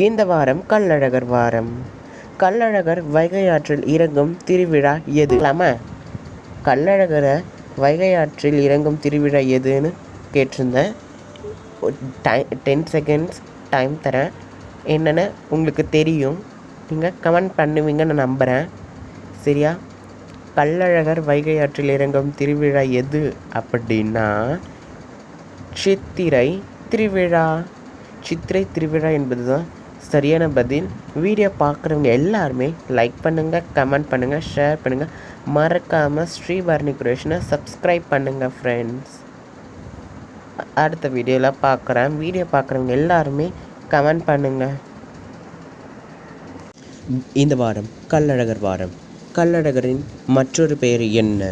இந்த வாரம் கள்ளழகர் வாரம். கள்ளழகர் வைகை ஆற்றில் இறங்கும் திருவிழா எது? கள்ளழகரை வைகை ஆற்றில் இறங்கும் திருவிழா எதுன்னு கேட்டிருந்தேன். 10 செகண்ட்ஸ் டைம் தரேன். என்னென்னு உங்களுக்கு தெரியும், நீங்கள் கமெண்ட் பண்ணுவீங்கன்னு நான் நம்புகிறேன். சரியா? கள்ளழகர் வைகை ஆற்றில் இறங்கும் திருவிழா எது அப்படின்னா சித்திரை திருவிழா. சித்திரை திருவிழா என்பது தான் சரியான பதில். வீடியோ பார்க்குறவங்க எல்லாருமே லைக் பண்ணுங்கள், கமெண்ட் பண்ணுங்கள், ஷேர் பண்ணுங்கள். மறக்காமல் ஸ்ரீபரணி கிரியேஷனை சப்ஸ்கிரைப் பண்ணுங்கள் ஃப்ரெண்ட்ஸ். அடுத்த வீடியோவில் பார்க்குறேன். வீடியோ பார்க்குறவங்க எல்லாருமே கமெண்ட் பண்ணுங்கள். இந்த வாரம் கள்ளழகர் வாரம். கள்ளழகரின் மற்றொரு பெயர் என்ன?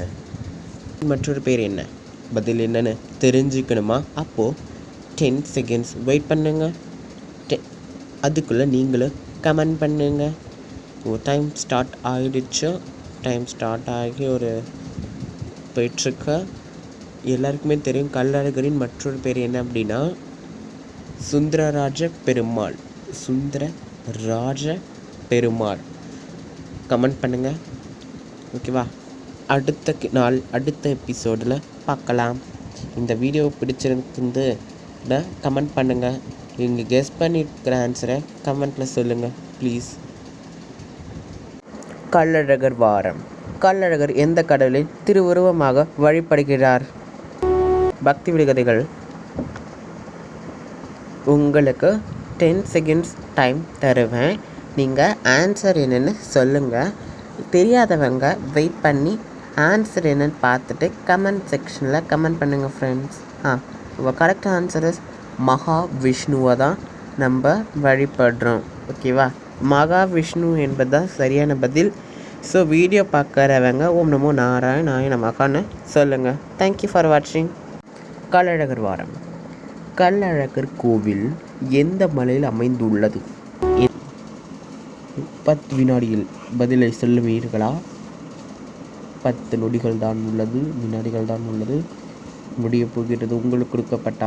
மற்றொரு பெயர் என்ன? பதில் என்னன்னு தெரிஞ்சுக்கணுமா? அப்போது 10 செகண்ட்ஸ் வெயிட் பண்ணுங்கள். அதுக்குள்ளே நீங்களும் கமெண்ட் பண்ணுங்கள். டைம் ஸ்டார்ட் ஆகிடுச்சு. டைம் ஸ்டார்ட் ஆகி போயிட்டுருக்கு. எல்லாருக்குமே தெரியும் கள்ளழகரின் மற்றொரு பேர் என்ன அப்படின்னா சுந்தரராஜ பெருமாள். சுந்தரராஜ பெருமாள். கமெண்ட் பண்ணுங்கள். ஓகேவா? அடுத்த எபிசோடில் பார்க்கலாம். இந்த வீடியோ பிடிச்சிருந்து கமெண்ட் பண்ணுங்கள். நீங்கள் கெஸ் பண்ணியிருக்கிற ஆன்சரை கமெண்ட்டில் சொல்லுங்கள் ப்ளீஸ். கள்ளழகர் வாரம். கள்ளழகர் எந்த கடவுளின் திருவுருவமாக வழிபடுகிறார்? பக்தி விடுகதைகள். உங்களுக்கு 10 செகண்ட்ஸ் டைம் தருவேன். நீங்கள் ஆன்சர் என்னென்னு சொல்லுங்கள். தெரியாதவங்க வெயிட் பண்ணி ஆன்சர் என்னென்னு பார்த்துட்டு கமெண்ட் செக்ஷனில் கமெண்ட் பண்ணுங்கள் ஃப்ரெண்ட்ஸ். உங்கள் கரெக்ட் ஆன்சர் இஸ் மகாவிஷ்ணுவை தான் நம்ம வழிபடுறோம். ஓகேவா? மகாவிஷ்ணு என்பது தான் சரியான பதில். ஸோ வீடியோ பார்க்குறவங்க ஓம் நமோ நாராயணாய நமகான்னு சொல்லுங்கள். தேங்க்யூ ஃபார் வாட்சிங். கள்ளழகர் வாரம். கள்ளழகர் கோவில் எந்த மலையில் அமைந்துள்ளது? 10 வினாடியில் பதிலை சொல்லுவீர்களா? 10 நொடிகள் தான் உள்ளது, வினாடிகள் தான் உள்ளது. முடிய போகிறது. உங்களுக்கு கொடுக்கப்பட்ட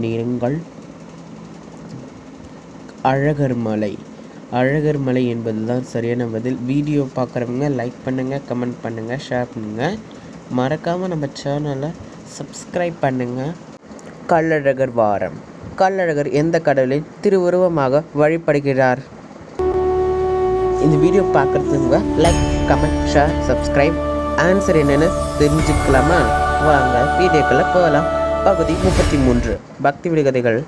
நேரங்கள். அழகர் மலை. அழகர் மலை என்பது தான் சரியான பதில். வீடியோ பார்க்குறவங்க லைக் பண்ணுங்கள், கமெண்ட் பண்ணுங்கள், ஷேர் பண்ணுங்கள். மறக்காமல் நம்ம சேனலை சப்ஸ்கிரைப் பண்ணுங்கள். கள்ளழகர் வாரம். கள்ளழகர் எந்த கடவுளின் திருவுருவமாக வழிபடுகிறார்? இந்த வீடியோ பார்க்குறதுங்க like, comment, share, subscribe. Answer என்னென்னு தெரிஞ்சுக்கலாமா? வாங்க வீடியோக்குள்ளே போகலாம். பகுதி 33 பக்தி விடுகதைகள்.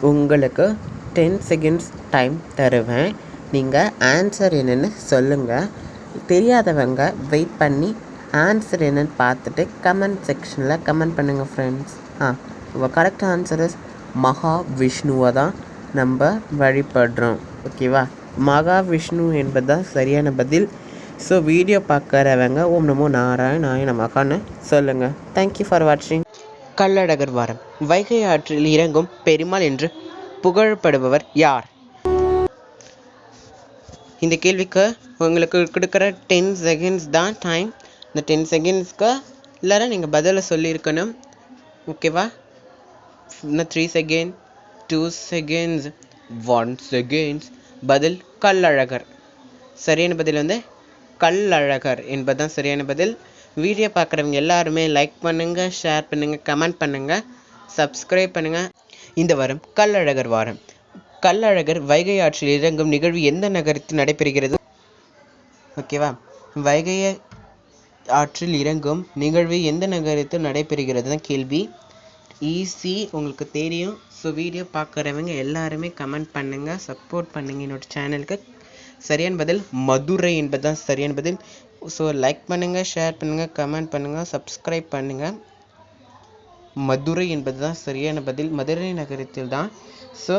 உங்களுக்கு 10 செகண்ட்ஸ் டைம் தருவேன். நீங்கள் ஆன்சர் என்னென்னு சொல்லுங்கள். தெரியாதவங்க வெயிட் பண்ணி ஆன்சர் என்னென்னு பார்த்துட்டு கமெண்ட் செக்ஷனில் கமெண்ட் பண்ணுங்கள் ஃப்ரெண்ட்ஸ். உங்கள் கரெக்ட் ஆன்சர் இஸ் மகாவிஷ்ணுவை தான் நம்ம வழிபடுறோம். ஓகேவா? மகாவிஷ்ணு என்பது தான் சரியான பதில். ஸோ வீடியோ பார்க்குறவங்க ஓம் நமோ நாராயணாய நமகான்னு சொல்லுங்கள். தேங்க்யூ ஃபார் வாட்சிங். கள்ளழகர் வாரம். வைகை ஆற்றில் இறங்கும் பெருமாள் என்று புகழப்படுபவர் யார்? இந்த கேள்விக்கு உங்களுக்கு கொடுக்குற 10 செகண்ட்ஸ் தான் டைம். இந்த 10 செகண்ட்ஸ்க்கு எல்லாரும் நீங்கள் பதிலை சொல்லியிருக்கணும். ஓகேவா? இன்னும் 3 செகண்ட், 2 செகண்ட்ஸ், 1 செகண்ட்ஸ். பதில் கள்ளழகர். சரியான பதில் கள்ளழகர் என்பதுதான் சரியான பதில். வீடியோ பார்க்குறவங்க எல்லாருமே லைக் பண்ணுங்கள், ஷேர் பண்ணுங்கள், கமெண்ட் பண்ணுங்கள், சப்ஸ்கிரைப் பண்ணுங்கள். இந்த வாரம் கள்ளழகர் வாரம். கள்ளழகர் வைகை ஆற்றில் இறங்கும் நிகழ்வு எந்த நகரத்தில் நடைபெறுகிறது? ஓகேவா? வைகை ஆற்றில் இறங்கும் நிகழ்வு எந்த நகரத்தில் நடைபெறுகிறது தான் கேள்வி. ஈஸி, உங்களுக்கு தெரியும். ஸோ வீடியோ பார்க்குறவங்க எல்லாருமே கமெண்ட் பண்ணுங்கள், சப்போர்ட் பண்ணுங்கள் என்னோட சேனலுக்கு. சரியான பதில் மதுரை என்பது தான் சரியான பதில். ஸோ லைக் பண்ணுங்கள், ஷேர் பண்ணுங்கள், கமெண்ட் பண்ணுங்கள், சப்ஸ்கிரைப் பண்ணுங்கள். மதுரை என்பது தான் சரியான பதில். மதுரை நகரத்தில் தான். ஸோ